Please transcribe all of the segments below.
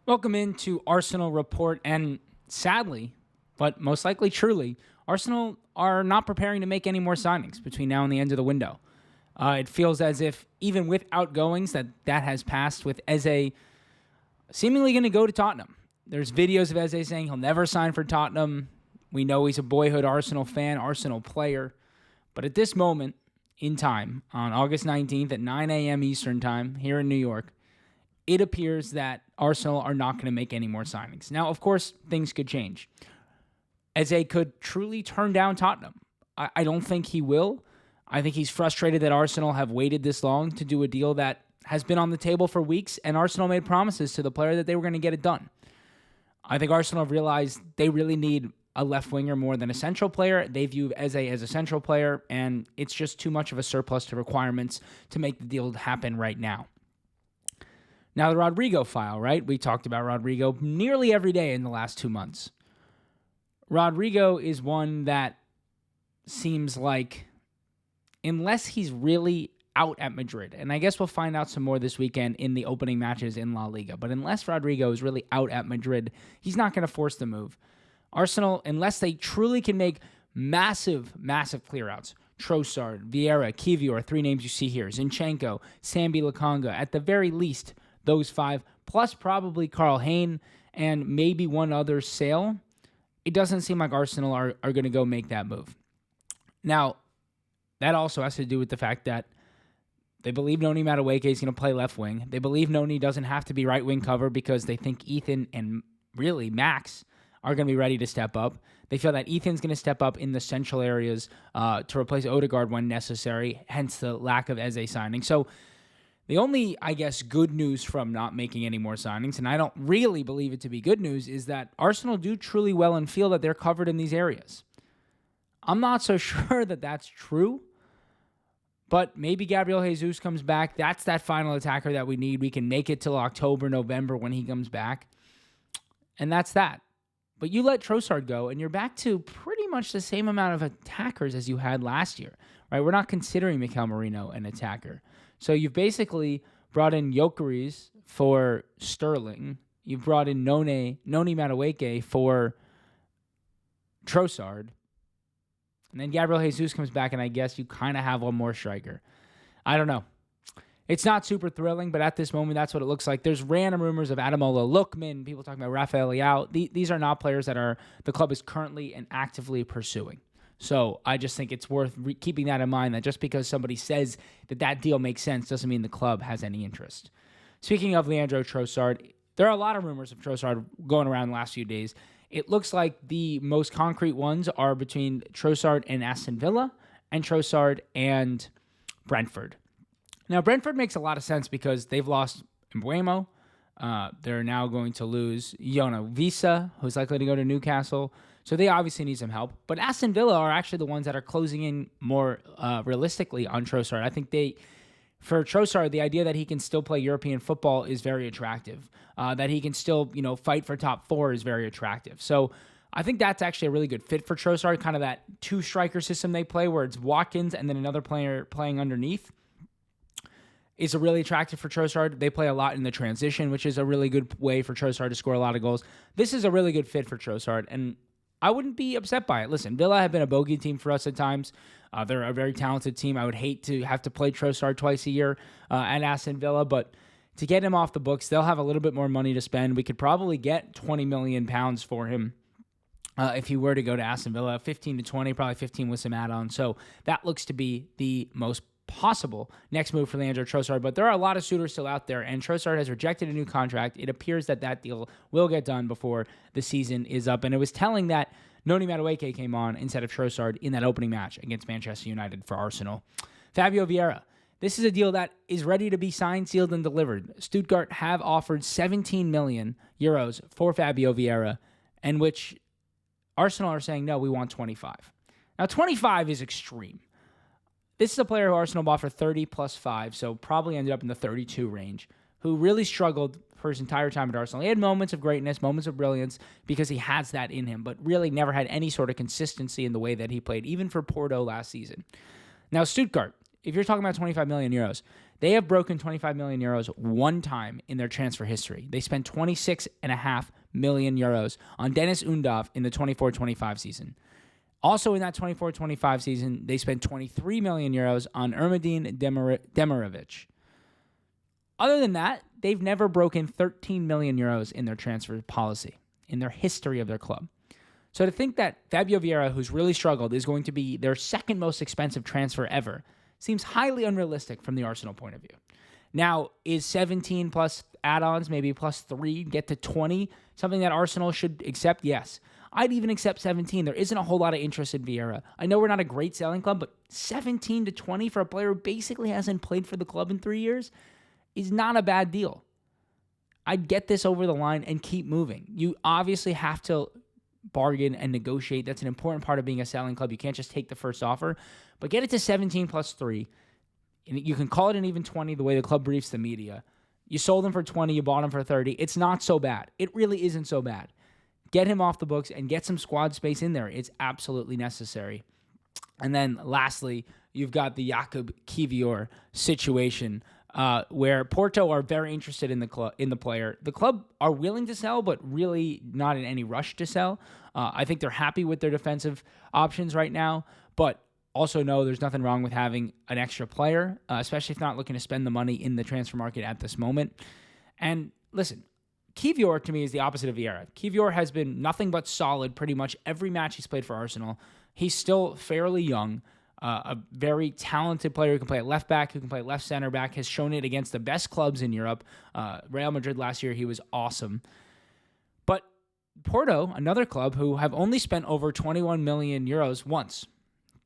Welcome into Arsenal Report, and sadly, but most likely truly, Arsenal are not preparing to make any more signings between now and the end of the window. It feels as if, even with outgoings, that has passed, with Eze seemingly going to go to Tottenham. There's videos of Eze saying he'll never sign for Tottenham. We know he's a boyhood Arsenal fan, Arsenal player. But at this moment in time, on August 19th at 9 a.m. Eastern time here in New York, it appears that Arsenal are not going to make any more signings. Now, of course, things could change. Eze could truly turn down Tottenham. I don't think he will. I think he's frustrated that Arsenal have waited this long to do a deal that has been on the table for weeks, and Arsenal made promises to the player that they were going to get it done. I think Arsenal have realized they really need a left winger more than a central player. They view Eze as a central player, and it's just too much of a surplus to requirements to make the deal happen right now. Now, the Rodrygo file, right? We talked about Rodrygo nearly every day in the last 2 months. Rodrygo is one that seems like, unless he's really out at Madrid, and I guess we'll find out some more this weekend in the opening matches in La Liga, but unless Rodrygo is really out at Madrid, he's not going to force the move. Arsenal, unless they truly can make massive clearouts, Trossard, Vieiraa, Kivior, 3 names you see here, Zinchenko, Sambi Lokonga, at the very least, those 5, plus probably Karl Hayne and maybe one other sale, it doesn't seem like Arsenal are going to go make that move. Now, that also has to do with the fact that they believe Noni Madueke is going to play left wing. They believe Noni doesn't have to be right wing cover because they think Ethan and really Max are going to be ready to step up. They feel that Ethan's going to step up in the central areas to replace Odegaard when necessary, hence the lack of Eze signing. So the only, I guess, good news from not making any more signings, and I don't really believe it to be good news, is that Arsenal do truly well and feel that they're covered in these areas. I'm not so sure that that's true, but maybe Gabriel Jesus comes back. That's that final attacker that we need. We can make it till October, November when he comes back, and that's that. But you let Trossard go, and you're back to pretty much the same amount of attackers as you had last year, right? We're not considering Mikel Merino an attacker. So you've basically brought in Gyökeres for Sterling. You've brought in Noni Madueke for Trossard. And then Gabriel Jesus comes back, and I guess you kind of have one more striker. I don't know. It's not super thrilling, but at this moment, that's what it looks like. There's random rumors of Ademola Lookman, people talking about Rafael Leao. These are not players that the club is currently and actively pursuing. So I just think it's worth keeping that in mind, that just because somebody says that deal makes sense doesn't mean the club has any interest. Speaking of Leandro Trossard, there are a lot of rumors of Trossard going around the last few days. It looks like the most concrete ones are between Trossard and Aston Villa and Trossard and Brentford. Now, Brentford makes a lot of sense because they've lost Mbeumo. They're now going to lose Yona Visa, who's likely to go to Newcastle. So they obviously need some help. But Aston Villa are actually the ones that are closing in more realistically on Trossard. I think for Trossard, the idea that he can still play European football is very attractive. That he can still, fight for top 4 is very attractive. So I think that's actually a really good fit for Trossard, kind of that 2-striker system they play where it's Watkins and then another player playing underneath. Is a really attractive for Trossard. They play a lot in the transition, which is a really good way for Trossard to score a lot of goals. This is a really good fit for Trossard, and I wouldn't be upset by it. Listen, Villa have been a bogey team for us at times. They're a very talented team. I would hate to have to play Trossard twice a year at Aston Villa, but to get him off the books, they'll have a little bit more money to spend. We could probably get £20 million for him if he were to go to Aston Villa. 15 to 20, probably 15 with some add-ons. So that looks to be the most possible next move for Leandro Trossard, but there are a lot of suitors still out there, and Trossard has rejected a new contract. It appears that deal will get done before the season is up, and it was telling that Noni Madueke came on instead of Trossard in that opening match against Manchester United for Arsenal. Fabio Vieiraa. This is a deal that is ready to be signed, sealed, and delivered. Stuttgart have offered 17 million euros for Fabio Vieiraa, and which Arsenal are saying, no, we want 25. Now, 25 is extreme. This is a player who Arsenal bought for 30 plus 5, so probably ended up in the 32 range, who really struggled for his entire time at Arsenal. He had moments of greatness, moments of brilliance, because he has that in him, but really never had any sort of consistency in the way that he played, even for Porto last season. Now, Stuttgart, if you're talking about 25 million euros, They have broken 25 million euros one time in their transfer history. They spent 26.5 million euros on Dennis Undav in the 24-25 season. Also in that 24-25 season, they spent 23 million euros on Ermedin Demirovic. Other than that, they've never broken 13 million euros in their transfer policy in their history of their club. So to think that Fabio Vieiraa, who's really struggled, is going to be their second most expensive transfer ever seems highly unrealistic from the Arsenal point of view. Now, is 17 plus add-ons, maybe plus 3, get to 20, something that Arsenal should accept? Yes. I'd even accept 17. There isn't a whole lot of interest in Vieiraa. I know we're not a great selling club, but 17 to 20 for a player who basically hasn't played for the club in 3 years is not a bad deal. I'd get this over the line and keep moving. You obviously have to bargain and negotiate. That's an important part of being a selling club. You can't just take the first offer, but get it to 17 plus 3. And you can call it an even 20 the way the club briefs the media. You sold him for 20, you bought him for 30. It's not so bad. It really isn't so bad. Get him off the books and get some squad space in there. It's absolutely necessary. And then lastly, you've got the Jakob Kior situation, where Porto are very interested in the player. The club are willing to sell, but really not in any rush to sell. I think they're happy with their defensive options right now, but also know there's nothing wrong with having an extra player, especially if not looking to spend the money in the transfer market at this moment. And listen, Kior to me is the opposite of Vieiraa. Kior has been nothing but solid pretty much every match he's played for Arsenal. He's still fairly young. A very talented player who can play at left back, who can play left center back, has shown it against the best clubs in Europe. Real Madrid last year, he was awesome. But Porto, another club who have only spent over 21 million euros once.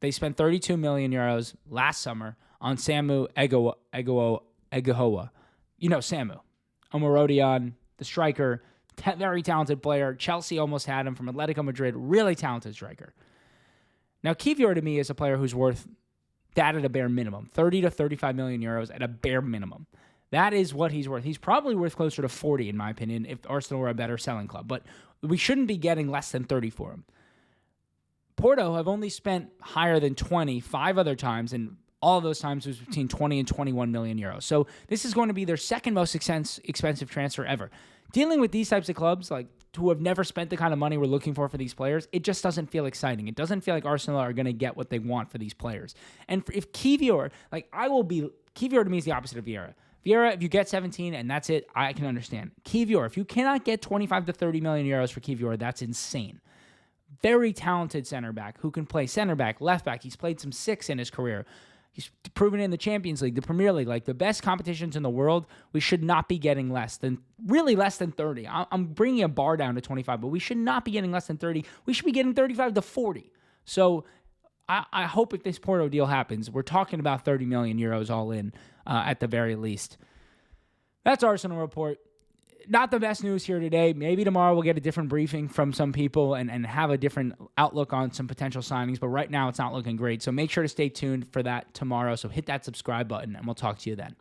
They spent 32 million euros last summer on Samu Egahoa. You know Samu. Omarodion, the striker, very talented player. Chelsea almost had him from Atletico Madrid. Really talented striker. Now, Kior to me is a player who's worth that at a bare minimum, 30 to 35 million euros at a bare minimum. That is what he's worth. He's probably worth closer to 40, in my opinion, if Arsenal were a better selling club. But we shouldn't be getting less than 30 for him. Porto have only spent higher than 20 5 other times, and all of those times was between 20 and 21 million euros. So this is going to be their second most expensive transfer ever. Dealing with these types of clubs, like who have never spent the kind of money we're looking for these players, it just doesn't feel exciting. It doesn't feel like Arsenal are going to get what they want for these players. And if Kior, Kior to me is the opposite of Vieiraa. Vieiraa, if you get 17 and that's it, I can understand. Kior, if you cannot get 25 to 30 million euros for Kior, that's insane. Very talented center back who can play center back, left back. He's played some 6 in his career. He's proven in the Champions League, the Premier League, like the best competitions in the world. We should not be getting less than 30. I'm bringing a bar down to 25, but we should not be getting less than 30. We should be getting 35 to 40. So I hope if this Porto deal happens, we're talking about 30 million euros all in at the very least. That's Arsenal Report. Not the best news here today. Maybe tomorrow we'll get a different briefing from some people and have a different outlook on some potential signings. But right now it's not looking great. So make sure to stay tuned for that tomorrow. So hit that subscribe button and we'll talk to you then.